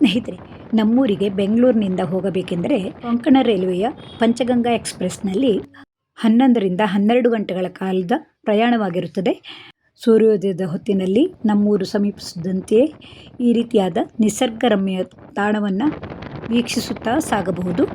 ಸ್ನೇಹಿತರೆ, ನಮ್ಮೂರಿಗೆ ಬೆಂಗಳೂರಿನಿಂದ ಹೋಗಬೇಕೆಂದರೆ ಕೊಂಕಣ ರೈಲ್ವೆಯ ಪಂಚಗಂಗಾ ಎಕ್ಸ್‌ಪ್ರೆಸ್‌ನಲ್ಲಿ 11ರಿಂದ 12 ಗಂಟೆಗಳ ಕಾಲದ ಪ್ರಯಾಣವಾಗಿರುತ್ತದೆ. ಸೂರ್ಯೋದಯದ ಹೊತ್ತಿನಲ್ಲಿ ನಮ್ಮೂರು ಸಮೀಪಿಸುತ್ತಿದ್ದಂತೆಯೇ ಈ ರೀತಿಯಾದ ನಿಸರ್ಗರಮ್ಯ ತಾಣವನ್ನು ವೀಕ್ಷಿಸುತ್ತಾ ಸಾಗಬಹುದು.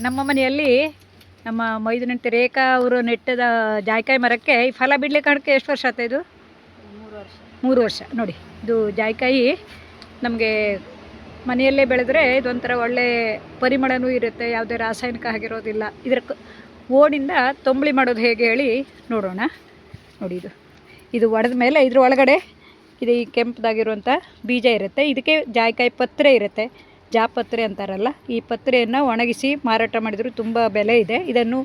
ನಮ್ಮ ಮನೆಯಲ್ಲಿ ನಮ್ಮ ಮೈದುನಂತೆ ರೇಖಾ ಅವರು ನೆಟ್ಟದ ಜಾಯಿಕಾಯಿ ಮರಕ್ಕೆ ಈ ಫಲ ಬಿಡ್ಲಿಕ್ಕೆ ಕಾಣಕ್ಕೆ ಎಷ್ಟು ವರ್ಷ ಆಯ್ತಾ? ಇದು 3 ವರ್ಷ. ನೋಡಿ, ಇದು ಜಾಯಿಕಾಯಿ ನಮಗೆ ಮನೆಯಲ್ಲೇ ಬೆಳೆದ್ರೆ ಇದೊಂಥರ ಒಳ್ಳೆ ಪರಿಮಳನೂ ಇರುತ್ತೆ, ಯಾವುದೇ ರಾಸಾಯನಿಕ ಆಗಿರೋದಿಲ್ಲ. ಇದರ ಓಡಿಂದ ತಂಬಳಿ ಮಾಡೋದು ಹೇಗೆ ಹೇಳಿ ನೋಡೋಣ. ನೋಡಿ, ಇದು ಒಡೆದ ಮೇಲೆ ಇದ್ರ ಒಳಗಡೆ ಇದು ಈ ಕೆಂಪದಾಗಿರುವಂಥ ಬೀಜ ಇರುತ್ತೆ. ಇದಕ್ಕೆ ಜಾಯಿಕಾಯಿ ಪತ್ರೆ ಇರುತ್ತೆ, ಜಾಪತ್ರೆ ಅಂತಾರಲ್ಲ. ಈ ಪತ್ರೆಯನ್ನು ಒಣಗಿಸಿ ಮಾರಾಟ ಮಾಡಿದರೂ ತುಂಬ ಬೆಲೆ ಇದೆ. ಇದನ್ನು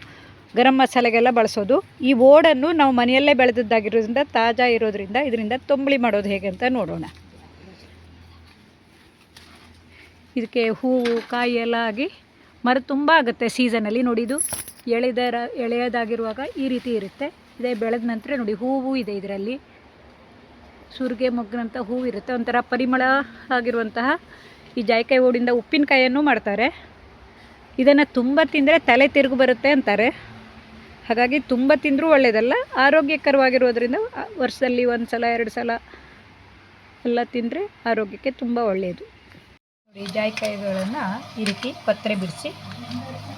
ಗರಂ ಮಸಾಲೆಗೆಲ್ಲ ಬಳಸೋದು. ಈ ಓಡನ್ನು ನಾವು ಮನೆಯಲ್ಲೇ ಬೆಳೆದದ್ದಾಗಿರೋದ್ರಿಂದ ತಾಜಾ ಇರೋದ್ರಿಂದ ಇದರಿಂದ ತಂಬಳಿ ಮಾಡೋದು ಹೇಗೆ ಅಂತ ನೋಡೋಣ. ಇದಕ್ಕೆ ಹೂವು ಕಾಯಿ ಎಲ್ಲ ಆಗಿ ಮರ ತುಂಬ ಆಗುತ್ತೆ ಸೀಸನಲ್ಲಿ. ನೋಡಿ, ಇದು ಎಳೆಯದಾಗಿರುವಾಗ ಈ ರೀತಿ ಇರುತ್ತೆ. ಇದೇ ಬೆಳೆದ ನಂತರ ನೋಡಿ ಹೂವು ಇದೆ, ಇದರಲ್ಲಿ ಸುರಿಗೆ ಮೊಗ್ಗಿನಂಥ ಹೂವು ಇರುತ್ತೆ. ಒಂಥರ ಪರಿಮಳ ಆಗಿರುವಂತಹ ಈ ಜಾಯಿಕಾಯಿ ಓಡಿಂದ ಉಪ್ಪಿನಕಾಯಿಯನ್ನು ಮಾಡ್ತಾರೆ. ಇದನ್ನು ತುಂಬ ತಿಂದರೆ ತಲೆ ತಿರುಗು ಬರುತ್ತೆ ಅಂತಾರೆ. ಹಾಗಾಗಿ ತುಂಬ ತಿಂದರೂ ಒಳ್ಳೆಯದಲ್ಲ, ಆರೋಗ್ಯಕರವಾಗಿರೋದ್ರಿಂದ ವರ್ಷದಲ್ಲಿ 1 ಸಲ 2 ಸಲ ಎಲ್ಲ ತಿಂದರೆ ಆರೋಗ್ಯಕ್ಕೆ ತುಂಬ ಒಳ್ಳೆಯದು. ನೋಡಿ, ಜಾಯಿಕಾಯಿಗಳನ್ನು ಈ ರೀತಿ ಪತ್ರೆ ಬಿಡಿಸಿ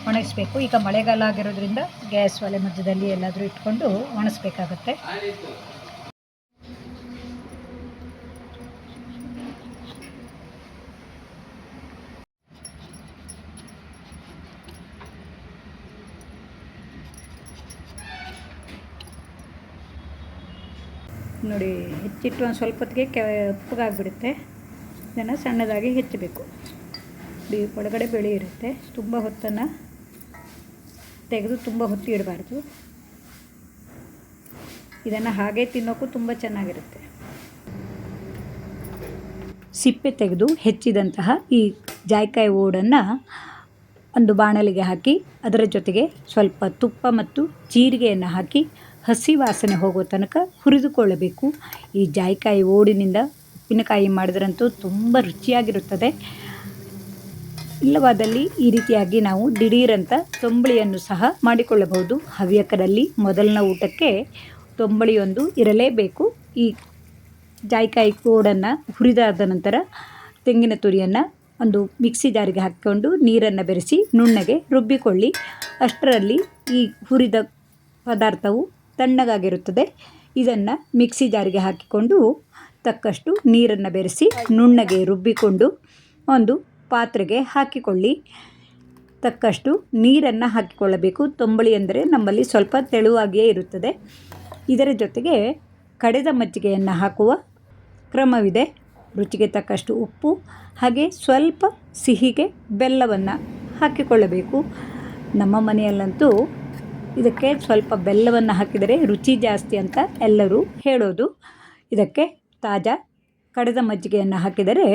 ಒಣಗಿಸ್ಬೇಕು. ಈಗ ಮಳೆಗಾಲ ಆಗಿರೋದ್ರಿಂದ ಗ್ಯಾಸ್ ಒಲೆ ಮಧ್ಯದಲ್ಲಿ ಎಲ್ಲಾದರೂ ಇಟ್ಕೊಂಡು ಒಣಗಿಸ್ಬೇಕಾಗತ್ತೆ. ನೋಡಿ, ಹೆಚ್ಚಿಟ್ಟು ಒಂದು ಸ್ವಲ್ಪ ಹೊತ್ತಿಗೆ ಉಪ್ಪಗಾಗಿಬಿಡುತ್ತೆ. ಇದನ್ನು ಸಣ್ಣದಾಗಿ ಹೆಚ್ಚಬೇಕು. ಒಳಗಡೆ ಬೆಳೆ ಇರುತ್ತೆ. ತುಂಬ ಹೊತ್ತನ್ನು ತೆಗೆದು ತುಂಬ ಹೊತ್ತು ಇಡಬಾರ್ದು. ಇದನ್ನು ಹಾಗೆ ತಿನ್ನೋಕ್ಕೂ ತುಂಬ ಚೆನ್ನಾಗಿರುತ್ತೆ. ಸಿಪ್ಪೆ ತೆಗೆದು ಹೆಚ್ಚಿದಂತಹ ಈ ಜಾಯಿಕಾಯಿ ಓಡನ್ನು ಒಂದು ಬಾಣಲಿಗೆ ಹಾಕಿ ಅದರ ಜೊತೆಗೆ ಸ್ವಲ್ಪ ತುಪ್ಪ ಮತ್ತು ಜೀರಿಗೆಯನ್ನು ಹಾಕಿ ಹಸಿ ವಾಸನೆ ಹೋಗೋ ತನಕ ಹುರಿದುಕೊಳ್ಳಬೇಕು. ಈ ಜಾಯಿಕಾಯಿ ಓಡಿನಿಂದ ಉಪ್ಪಿನಕಾಯಿ ಮಾಡಿದ್ರಂತೂ ತುಂಬ ರುಚಿಯಾಗಿರುತ್ತದೆ. ಇಲ್ಲವಾದಲ್ಲಿ ಈ ರೀತಿಯಾಗಿ ನಾವು ದಿಢೀರಂತ ತಂಬಳಿಯನ್ನು ಸಹ ಮಾಡಿಕೊಳ್ಳಬಹುದು. ಹವ್ಯಕರಲ್ಲಿ ಮೊದಲನ ಊಟಕ್ಕೆ ತಂಬಳಿಯೊಂದು ಇರಲೇಬೇಕು. ಈ ಜಾಯಿಕಾಯಿ ಓಡನ್ನು ಹುರಿದಾದ ನಂತರ ತೆಂಗಿನ ತುರಿಯನ್ನು ಒಂದು ಮಿಕ್ಸಿ ಜಾರಿಗೆ ಹಾಕಿಕೊಂಡು ನೀರನ್ನು ಬೆರೆಸಿ ನುಣ್ಣಗೆ ರುಬ್ಬಿಕೊಳ್ಳಿ. ಅಷ್ಟರಲ್ಲಿ ಈ ಹುರಿದ ಪದಾರ್ಥವು ತಣ್ಣಗಾಗಿರುತ್ತದೆ. ಇದನ್ನು ಮಿಕ್ಸಿ ಜಾರಿಗೆ ಹಾಕಿಕೊಂಡು ತಕ್ಕಷ್ಟು ನೀರನ್ನು ಬೆರೆಸಿ ನುಣ್ಣಗೆ ರುಬ್ಬಿಕೊಂಡು ಒಂದು ಪಾತ್ರೆಗೆ ಹಾಕಿಕೊಳ್ಳಿ. ತಕ್ಕಷ್ಟು ನೀರನ್ನು ಹಾಕಿಕೊಳ್ಳಬೇಕು. ತಂಬಳಿ ಅಂದರೆ ನಮ್ಮಲ್ಲಿ ಸ್ವಲ್ಪ ತೆಳುವಾಗಿಯೇ ಇರುತ್ತದೆ. ಇದರ ಜೊತೆಗೆ ಕಡೆದ ಮಜ್ಜಿಗೆಯನ್ನು ಹಾಕುವ ಕ್ರಮವಿದೆ. ರುಚಿಗೆ ತಕ್ಕಷ್ಟು ಉಪ್ಪು ಹಾಗೆ ಸ್ವಲ್ಪ ಸಿಹಿಗೆ ಬೆಲ್ಲವನ್ನು ಹಾಕಿಕೊಳ್ಳಬೇಕು. ನಮ್ಮ ಮನೆಯಲ್ಲಂತೂ ಇದಕ್ಕೆ ಸ್ವಲ್ಪ ಬೆಲ್ಲವನ್ನು ಹಾಕಿದರೆ ರುಚಿ ಜಾಸ್ತಿ ಅಂತ ಎಲ್ಲರೂ ಹೇಳೋದು. ಇದಕ್ಕೆ ತಾಜಾ ಕಡೆದ ಮಜ್ಜಿಗೆಯನ್ನು ಹಾಕಿದರೆ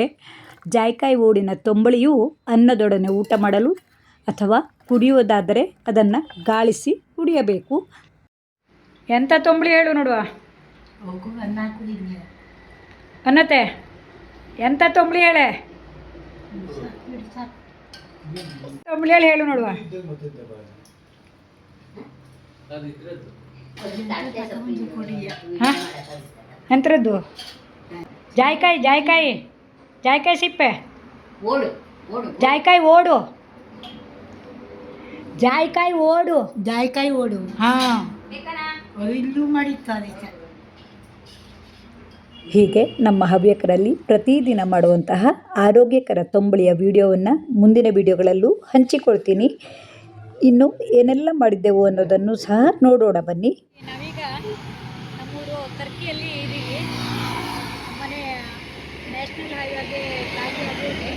ಜಾಯಿಕಾಯಿ ಓಡಿನ ತಂಬಳಿಯು ಅನ್ನದೊಡನೆ ಊಟ ಮಾಡಲು ಅಥವಾ ಕುಡಿಯುವುದಾದರೆ ಅದನ್ನು ಗಾಳಿಸಿ ಕುಡಿಯಬೇಕು. ಎಂಥ ತಂಬಳಿ ಹೇಳು ನೋಡುವ. ಅನ್ನತ್ತೆ, ಎಂಥ ತಂಬಳಿ ಹೇಳೆ? ತಂಬಳಿ ಹೇಳು ನೋಡುವ. ಎಂಥದ್ದು? ಜಾಯಿಕಾಯಿ ಜಾಯಿಕಾಯಿ ಜಾಯಿಕಾಯಿ ಸಿಪ್ಪೆ, ಜಾಯಿಕಾಯಿ ಓಡು, ಜಾಯಿಕಾಯಿ ಓಡು, ಜಾಯಿಕಾಯಿ ಓಡು. ಹಾಂ, ಇಲ್ಲೂ ಮಾಡಿತ್ತು ಅದಕ್ಕೆ. ಹೀಗೆ ನಮ್ಮ ಹವ್ಯಕರಲ್ಲಿ ಪ್ರತಿದಿನ ಮಾಡುವಂತಹ ಆರೋಗ್ಯಕರ ತಂಬುಳಿಯ ವಿಡಿಯೋವನ್ನು ಮುಂದಿನ ವಿಡಿಯೋಗಳಲ್ಲೂ ಹಂಚಿಕೊಳ್ತೀನಿ. ಇನ್ನು ಏನೆಲ್ಲ ಮಾಡಿದ್ದೆವು ಅನ್ನೋದನ್ನು ಸಹ ನೋಡೋಣ ಬನ್ನಿ. ನಾವೀಗ ನಮ್ಮೂರು ತರ್ಕಿಯಲ್ಲಿ ಇದ್ದೀವಿ. ಮನೆ ನ್ಯಾಷನಲ್ ಹೈವೇಗೆ ದಾರಿಯಾಗಿದೆ.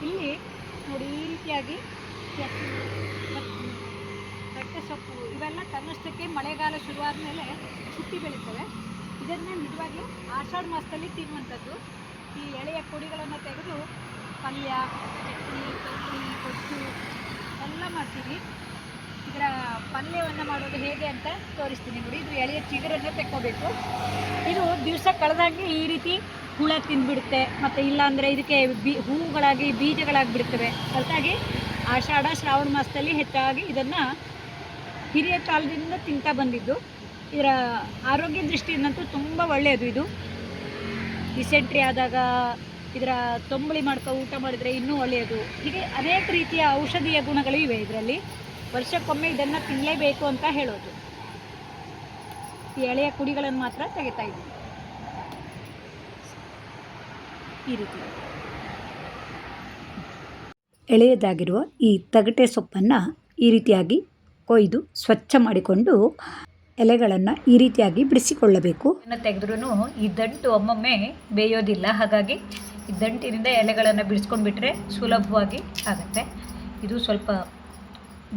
ಇಲ್ಲಿ ನೋಡಿ ಈ ರೀತಿಯಾಗಿ ಕಟ್ಟೆ ಸೊಪ್ಪು ಇವೆಲ್ಲ ತನ್ನಷ್ಟಕ್ಕೆ ಮಳೆಗಾಲ ಶುರುವಾದ ಮೇಲೆ ಹುಟ್ಟಿ ಬೆಳೀತವೆ. ಇದನ್ನು ನಿಜವಾಗಿ ಆಷಾಢ ಮಾಸದಲ್ಲಿ ತಿನ್ನುವಂಥದ್ದು. ಈ ಎಳೆಯ ಕೊಡಿಗಳನ್ನು ತೆಗೆದು ಪಲ್ಯ, ಚಟ್ನಿ, ತಂಬುಳಿ, ಗೊಜ್ಜು ಎಲ್ಲ ಮಾಡ್ತೀನಿ. ಇದರ ಪಲ್ಯವನ್ನು ಮಾಡೋದು ಹೇಗೆ ಅಂತ ತೋರಿಸ್ತೀನಿ ನೋಡಿ. ಇದು ಎಳೆಯ ಚಿಗುರನ್ನು ತೆಕ್ಕೋಬೇಕು. ಇದು ದಿವಸ ಕಳೆದಂಗೆ ಈ ರೀತಿ ಹುಳ ತಿಂದುಬಿಡುತ್ತೆ, ಮತ್ತು ಇಲ್ಲಾಂದರೆ ಇದಕ್ಕೆ ಹೂವುಗಳಾಗಿ ಬೀಜಗಳಾಗಿ ಬಿಡ್ತವೆ. ಹೊರತಾಗಿ ಆಷಾಢ ಶ್ರಾವಣ ಮಾಸದಲ್ಲಿ ಹೆಚ್ಚಾಗಿ ಇದನ್ನು ಹಿರಿಯ ಕಾಲದಿಂದ ತಿಂತಾ ಬಂದಿದ್ದು. ಇದರ ಆರೋಗ್ಯ ದೃಷ್ಟಿಯಿಂದಂತೂ ತುಂಬ ಒಳ್ಳೆಯದು. ಇದು ಡಿಸೆಂಟ್ರಿ ಆದಾಗ ಇದರ ತಂಬುಳಿ ಊಟ ಮಾಡಿದರೆ ಇನ್ನೂ ಒಳ್ಳೆಯದು. ಹೀಗೆ ಅನೇಕ ರೀತಿಯ ಔಷಧೀಯ ಗುಣಗಳು ಇವೆ ಇದರಲ್ಲಿ. ವರ್ಷಕ್ಕೊಮ್ಮೆ ಇದನ್ನು ತಿನ್ನಲೇಬೇಕು ಅಂತ ಹೇಳೋದು. ಈ ಎಳೆಯ ಕುಡಿಗಳನ್ನು ಮಾತ್ರ ತೆಗಿತಾ ಇದ್ದೀವಿ ಈ ರೀತಿ. ಎಳೆಯದಾಗಿರುವ ಈ ತಗಟೆ ಸೊಪ್ಪನ್ನು ಈ ರೀತಿಯಾಗಿ ಕೊಯ್ದು ಸ್ವಚ್ಛ ಮಾಡಿಕೊಂಡು ಎಲೆಗಳನ್ನು ಈ ರೀತಿಯಾಗಿ ಬಿಡಿಸಿಕೊಳ್ಳಬೇಕು. ತೆಗೆದ್ರೂ ಈ ದಂಟು ಒಮ್ಮೊಮ್ಮೆ ಬೇಯೋದಿಲ್ಲ. ಹಾಗಾಗಿ ಈ ದಂಟಿನಿಂದ ಎಲೆಗಳನ್ನು ಬಿಡಿಸ್ಕೊಂಡ್ಬಿಟ್ರೆ ಸುಲಭವಾಗಿ ಆಗುತ್ತೆ. ಇದು ಸ್ವಲ್ಪ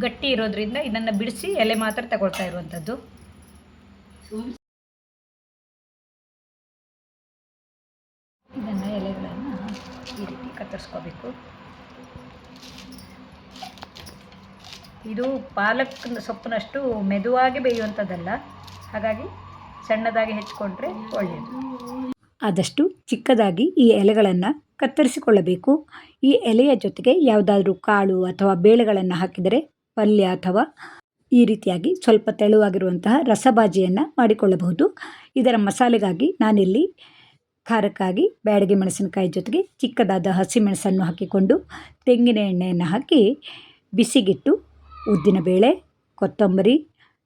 ಗಟ್ಟಿ ಇರೋದ್ರಿಂದ ಇದನ್ನು ಬಿಡಿಸಿ ಎಲೆ ಮಾತ್ರ ತಗೊಳ್ತಾ ಇರುವಂಥದ್ದು. ಇದನ್ನು ಎಲೆಗಳನ್ನು ಈ ರೀತಿ ಕತ್ತರಿಸ್ಕೋಬೇಕು. ಇದು ಪಾಲಕ್ ಸೊಪ್ಪಿನಷ್ಟು ಮೆದುವಾಗಿ ಬೇಯುವಂಥದ್ದಲ್ಲ. ಹಾಗಾಗಿ ಸಣ್ಣದಾಗಿ ಹೆಚ್ಚಿಕೊಂಡ್ರೆ ಒಳ್ಳೆಯದು. ಆದಷ್ಟು ಚಿಕ್ಕದಾಗಿ ಈ ಎಲೆಗಳನ್ನು ಕತ್ತರಿಸಿಕೊಳ್ಳಬೇಕು. ಈ ಎಲೆಯ ಜೊತೆಗೆ ಯಾವುದಾದ್ರೂ ಕಾಳು ಅಥವಾ ಬೇಳೆಗಳನ್ನು ಹಾಕಿದರೆ ಪಲ್ಯ ಅಥವಾ ಈ ರೀತಿಯಾಗಿ ಸ್ವಲ್ಪ ತೆಳುವಾಗಿರುವಂತಹ ರಸಬಾಜಿಯನ್ನು ಮಾಡಿಕೊಳ್ಳಬಹುದು. ಇದರ ಮಸಾಲೆಗಾಗಿ ನಾನಿಲ್ಲಿ ಖಾರಕ್ಕಾಗಿ ಬ್ಯಾಡಗಿ ಮೆಣಸಿನಕಾಯಿ ಜೊತೆಗೆ ಚಿಕ್ಕದಾದ ಹಸಿಮೆಣಸನ್ನು ಹಾಕಿಕೊಂಡು ತೆಂಗಿನ ಎಣ್ಣೆಯನ್ನು ಹಾಕಿ ಬಿಸಿಗಿಟ್ಟು ಉದ್ದಿನಬೇಳೆ, ಕೊತ್ತಂಬರಿ,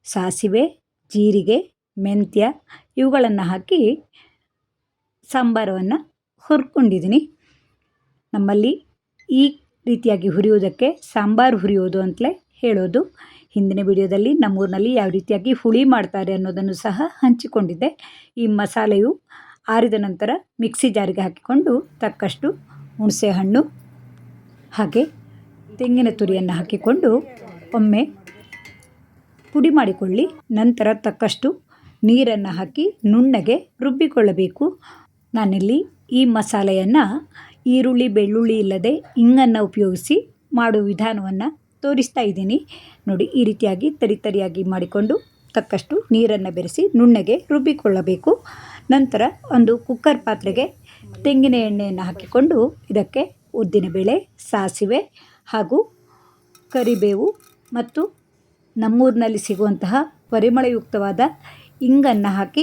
ಸಾಸಿವೆ, ಜೀರಿಗೆ, ಮೆಂತ್ಯ ಇವುಗಳನ್ನು ಹಾಕಿ ಸಾಂಬಾರನ್ನು ಹುರ್ಕೊಂಡಿದ್ದೀನಿ. ನಮ್ಮಲ್ಲಿ ಈ ರೀತಿಯಾಗಿ ಹುರಿಯುವುದಕ್ಕೆ ಸಾಂಬಾರು ಹುರಿಯೋದು ಅಂತಲೇ ಹೇಳೋದು. ಹಿಂದಿನ ವಿಡಿಯೋದಲ್ಲಿ ನಮ್ಮೂರಿನಲ್ಲಿ ಯಾವ ರೀತಿಯಾಗಿ ಹುಳಿ ಮಾಡ್ತಾರೆ ಅನ್ನೋದನ್ನು ಸಹ ಹಂಚಿಕೊಂಡಿದ್ದೆ. ಈ ಮಸಾಲೆಯು ಆರಿದ ನಂತರ ಮಿಕ್ಸಿ ಜಾರಿಗೆ ಹಾಕಿಕೊಂಡು ತಕ್ಕಷ್ಟು ಹುಣಸೆಹಣ್ಣು ಹಾಗೆ ತೆಂಗಿನ ತುರಿಯನ್ನು ಹಾಕಿಕೊಂಡು ಒಮ್ಮೆ ಪುಡಿ ಮಾಡಿಕೊಳ್ಳಿ. ನಂತರ ತಕ್ಕಷ್ಟು ನೀರನ್ನು ಹಾಕಿ ನುಣ್ಣಗೆ ರುಬ್ಬಿಕೊಳ್ಳಬೇಕು. ನಾನಿಲ್ಲಿ ಈ ಮಸಾಲೆಯನ್ನು ಈರುಳ್ಳಿ ಬೆಳ್ಳುಳ್ಳಿ ಇಲ್ಲದೆ ಇಂಗನ್ನು ಉಪಯೋಗಿಸಿ ಮಾಡುವ ವಿಧಾನವನ್ನು ತೋರಿಸ್ತಾ ಇದ್ದೀನಿ ನೋಡಿ. ಈ ರೀತಿಯಾಗಿ ತರಿಯಾಗಿ ಮಾಡಿಕೊಂಡು ತಕ್ಕಷ್ಟು ನೀರನ್ನು ಬೆರೆಸಿ ನುಣ್ಣಗೆ ರುಬ್ಬಿಕೊಳ್ಳಬೇಕು. ನಂತರ ಒಂದು ಕುಕ್ಕರ್ ಪಾತ್ರೆಗೆ ತೆಂಗಿನ ಎಣ್ಣೆಯನ್ನು ಹಾಕಿಕೊಂಡು ಇದಕ್ಕೆ ಉದ್ದಿನಬೇಳೆ, ಸಾಸಿವೆ ಹಾಗೂ ಕರಿಬೇವು ಮತ್ತು ನಮ್ಮೂರಿನಲ್ಲಿ ಸಿಗುವಂತಹ ಪರಿಮಳಯುಕ್ತವಾದ ಇಂಗನ್ನು ಹಾಕಿ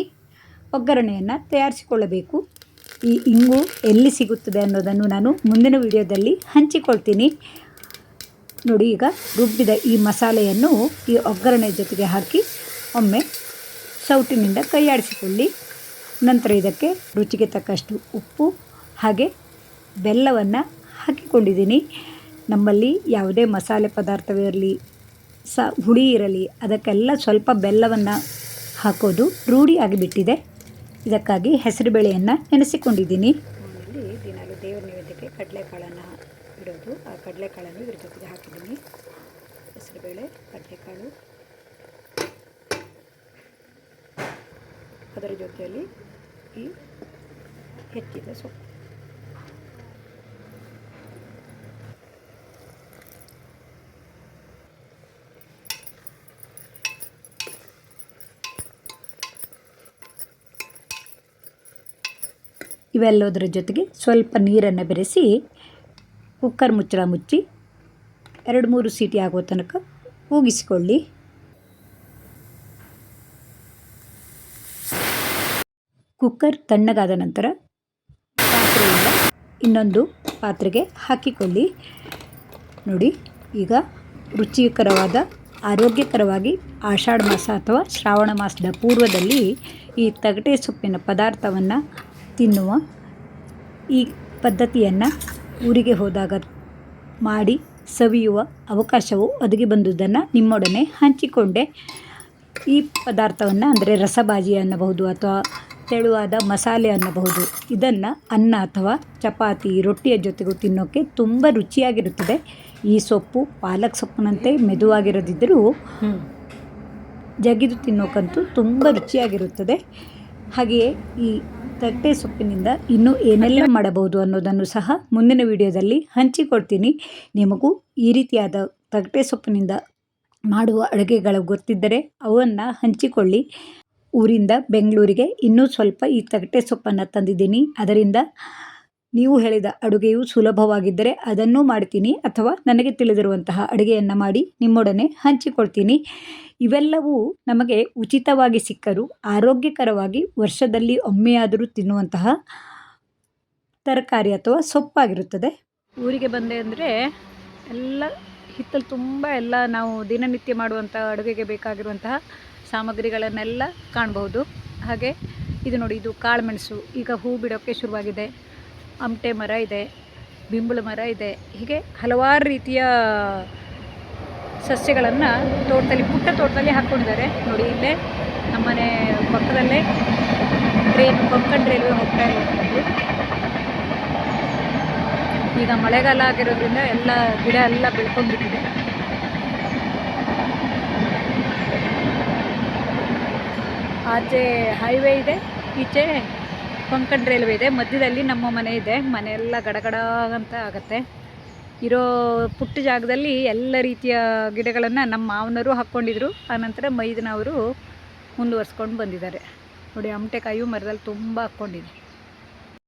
ಒಗ್ಗರಣೆಯನ್ನು ತಯಾರಿಸಿಕೊಳ್ಳಬೇಕು. ಈ ಇಂಗು ಎಲ್ಲಿ ಸಿಗುತ್ತದೆ ಅನ್ನೋದನ್ನು ನಾನು ಮುಂದಿನ ವಿಡಿಯೋದಲ್ಲಿ ಹಂಚಿಕೊಳ್ತೀನಿ ನೋಡಿ. ಈಗ ರುಬ್ಬಿದ ಈ ಮಸಾಲೆಯನ್ನು ಈ ಒಗ್ಗರಣೆ ಜೊತೆಗೆ ಹಾಕಿ ಒಮ್ಮೆ ಸೌಟಿನಿಂದ ಕೈಯಾಡಿಸಿಕೊಳ್ಳಿ. ನಂತರ ಇದಕ್ಕೆ ರುಚಿಗೆ ತಕ್ಕಷ್ಟು ಉಪ್ಪು ಹಾಗೆ ಬೆಲ್ಲವನ್ನು ಹಾಕಿಕೊಂಡಿದ್ದೀನಿ. ನಮ್ಮಲ್ಲಿ ಯಾವುದೇ ಮಸಾಲೆ ಪದಾರ್ಥವಿರಲಿ ಹುಳಿ ಇರಲಿ ಅದಕ್ಕೆಲ್ಲ ಸ್ವಲ್ಪ ಬೆಲ್ಲವನ್ನು ಹಾಕೋದು ರೂಢಿಯಾಗಿಬಿಟ್ಟಿದೆ. ಇದಕ್ಕಾಗಿ ಹೆಸರುಬೇಳೆಯನ್ನು ನೆನೆಸಿಕೊಂಡಿದ್ದೀನಿ. ದಿನಾಲು ದೇವರ ನೈವೇದ್ಯಕ್ಕೆ ಕಡಲೆಕಾಳನ್ನು ಇಡೋದು. ಆ ಕಡಲೆಕಾಳನ್ನು ಇದ್ರ ಜೊತೆಗೆ ಹಾಕಿದ್ದೀನಿ. ಹೆಸರುಬೇಳೆ, ಕಡಲೆಕಾಳು, ಅದರ ಜೊತೆಯಲ್ಲಿ ಈ ಹೆಚ್ಚಿದ ಸೊಪ್ಪು. ಇವೆಲ್ಲದರ ಜೊತೆಗೆ ಸ್ವಲ್ಪ ನೀರನ್ನು ಬೆರೆಸಿ ಕುಕ್ಕರ್ ಮುಚ್ಚಳ ಮುಚ್ಚಿ 2-3 ಸೀಟಿ ಆಗುವ ತನಕ ಕೂಗಿಸಿಕೊಳ್ಳಿ. ಕುಕ್ಕರ್ ತಣ್ಣಗಾದ ನಂತರ ಪಾತ್ರೆಯಿಂದ ಇನ್ನೊಂದು ಪಾತ್ರೆಗೆ ಹಾಕಿಕೊಳ್ಳಿ. ನೋಡಿ, ಈಗ ರುಚಿಕರವಾದ ಆರೋಗ್ಯಕರವಾಗಿ ಆಷಾಢ ಮಾಸ ಅಥವಾ ಶ್ರಾವಣ ಮಾಸದ ಪೂರ್ವದಲ್ಲಿ ಈ ತಗಟೆ ಸೊಪ್ಪಿನ ಪದಾರ್ಥವನ್ನು ತಿನ್ನುವ ಈ ಪದ್ಧತಿಯನ್ನು ಊರಿಗೆ ಹೋದಾಗ ಮಾಡಿ ಸವಿಯುವ ಅವಕಾಶವು ಒದಗಿ ಬಂದುದನ್ನು ನಿಮ್ಮೊಡನೆ ಹಂಚಿಕೊಂಡೆ. ಈ ಪದಾರ್ಥವನ್ನು ಅಂದರೆ ರಸಬಾಜಿ ಅನ್ನಬಹುದು ಅಥವಾ ತೆಳುವಾದ ಮಸಾಲೆ ಅನ್ನಬಹುದು. ಇದನ್ನು ಅನ್ನ ಅಥವಾ ಚಪಾತಿ ರೊಟ್ಟಿಯ ಜೊತೆಗೂ ತಿನ್ನೋಕ್ಕೆ ತುಂಬ ರುಚಿಯಾಗಿರುತ್ತದೆ. ಈ ಸೊಪ್ಪು ಪಾಲಕ್ ಸೊಪ್ಪಿನಂತೆ ಮೆದುವಾಗಿರದಿದ್ದರೂ ಜಗಿದು ತಿನ್ನೋಕ್ಕಂತೂ ತುಂಬ ರುಚಿಯಾಗಿರುತ್ತದೆ. ಹಾಗೆಯೇ ಈ ತಟ್ಟೆ ಸೊಪ್ಪಿನಿಂದ ಇನ್ನೂ ಏನೆಲ್ಲ ಮಾಡಬಹುದು ಅನ್ನೋದನ್ನು ಸಹ ಮುಂದಿನ ವಿಡಿಯೋದಲ್ಲಿ ಹಂಚಿಕೊಡ್ತೀನಿ. ನಿಮಗೂ ಈ ರೀತಿಯಾದ ತಟ್ಟೆ ಸೊಪ್ಪಿನಿಂದ ಮಾಡುವ ಅಡುಗೆಗಳು ಗೊತ್ತಿದ್ದರೆ ಅವನ್ನು ಹಂಚಿಕೊಳ್ಳಿ. ಊರಿಂದ ಬೆಂಗಳೂರಿಗೆ ಇನ್ನೂ ಸ್ವಲ್ಪ ಈ ತಟ್ಟೆ ಸೊಪ್ಪನ್ನು ತಂದಿದ್ದೀನಿ. ಅದರಿಂದ ನೀವು ಹೇಳಿದ ಅಡುಗೆಯು ಸುಲಭವಾಗಿದ್ದರೆ ಅದನ್ನೂ ಮಾಡ್ತೀನಿ ಅಥವಾ ನನಗೆ ತಿಳಿದಿರುವಂತಹ ಅಡುಗೆಯನ್ನು ಮಾಡಿ ನಿಮ್ಮೊಡನೆ ಹಂಚಿಕೊಳ್ತೀನಿ. ಇವೆಲ್ಲವೂ ನಮಗೆ ಉಚಿತವಾಗಿ ಸಿಕ್ಕರೂ ಆರೋಗ್ಯಕರವಾಗಿ ವರ್ಷದಲ್ಲಿ ಒಮ್ಮೆಯಾದರೂ ತಿನ್ನುವಂತಹ ತರಕಾರಿ ಅಥವಾ ಸೊಪ್ಪಾಗಿರುತ್ತದೆ. ಊರಿಗೆ ಬಂದೆ ಅಂದರೆ ಎಲ್ಲ ಹಿತ್ತಲು ತುಂಬ ಎಲ್ಲ ನಾವು ದಿನನಿತ್ಯ ಮಾಡುವಂಥ ಅಡುಗೆಗೆ ಬೇಕಾಗಿರುವಂತಹ ಸಾಮಗ್ರಿಗಳನ್ನೆಲ್ಲ ಕಾಣಬಹುದು. ಹಾಗೆ ಇದು ನೋಡಿ, ಇದು ಕಾಳುಮೆಣಸು ಈಗ ಹೂ ಬಿಡೋಕ್ಕೆ ಶುರುವಾಗಿದೆ. ಅಮಟೆ ಮರ ಇದೆ, ಬಿಂಬಳ ಮರ ಇದೆ. ಹೀಗೆ ಹಲವಾರು ರೀತಿಯ ಸಸ್ಯಗಳನ್ನು ಪುಟ್ಟ ತೋಟದಲ್ಲಿ ಹಾಕ್ಕೊಂಡಿದ್ದಾರೆ. ನೋಡಿ, ಇಲ್ಲೇ ನಮ್ಮನೆ ಪಕ್ಕದಲ್ಲೇ ಕೊಂಕಣ್ ರೈಲ್ವೆ ಹೋಗ್ತಾ ಇರುವಂಥದ್ದು. ಈಗ ಮಳೆಗಾಲ ಆಗಿರೋದ್ರಿಂದ ಎಲ್ಲ ಗಿಡ ಎಲ್ಲ ಬೆಳ್ಕೊಂಡ್ಬಿಟ್ಟಿದೆ. ಆಚೆ ಹೈವೇ ಇದೆ, ಈಚೆ ಕೊಂಕಣ್ ರೈಲ್ವೆ ಇದೆ, ಮಧ್ಯದಲ್ಲಿ ನಮ್ಮ ಮನೆ ಇದೆ. ಮನೆಯೆಲ್ಲ ಗಡಗಡ ಅಂತ ಆಗುತ್ತೆ. ಇರೋ ಪುಟ್ಟ ಜಾಗದಲ್ಲಿ ಎಲ್ಲ ರೀತಿಯ ಗಿಡಗಳನ್ನು ನಮ್ಮ ಮಾವನವರು ಹಾಕ್ಕೊಂಡಿದ್ರು. ಆನಂತರ ಮೈದನವರು ಮುಂದುವರ್ಸ್ಕೊಂಡು ಬಂದಿದ್ದಾರೆ. ನೋಡಿ, ಅಮಟೆಕಾಯಿಯು ಮರದಲ್ಲಿ ತುಂಬ ಹಾಕ್ಕೊಂಡಿದೆ.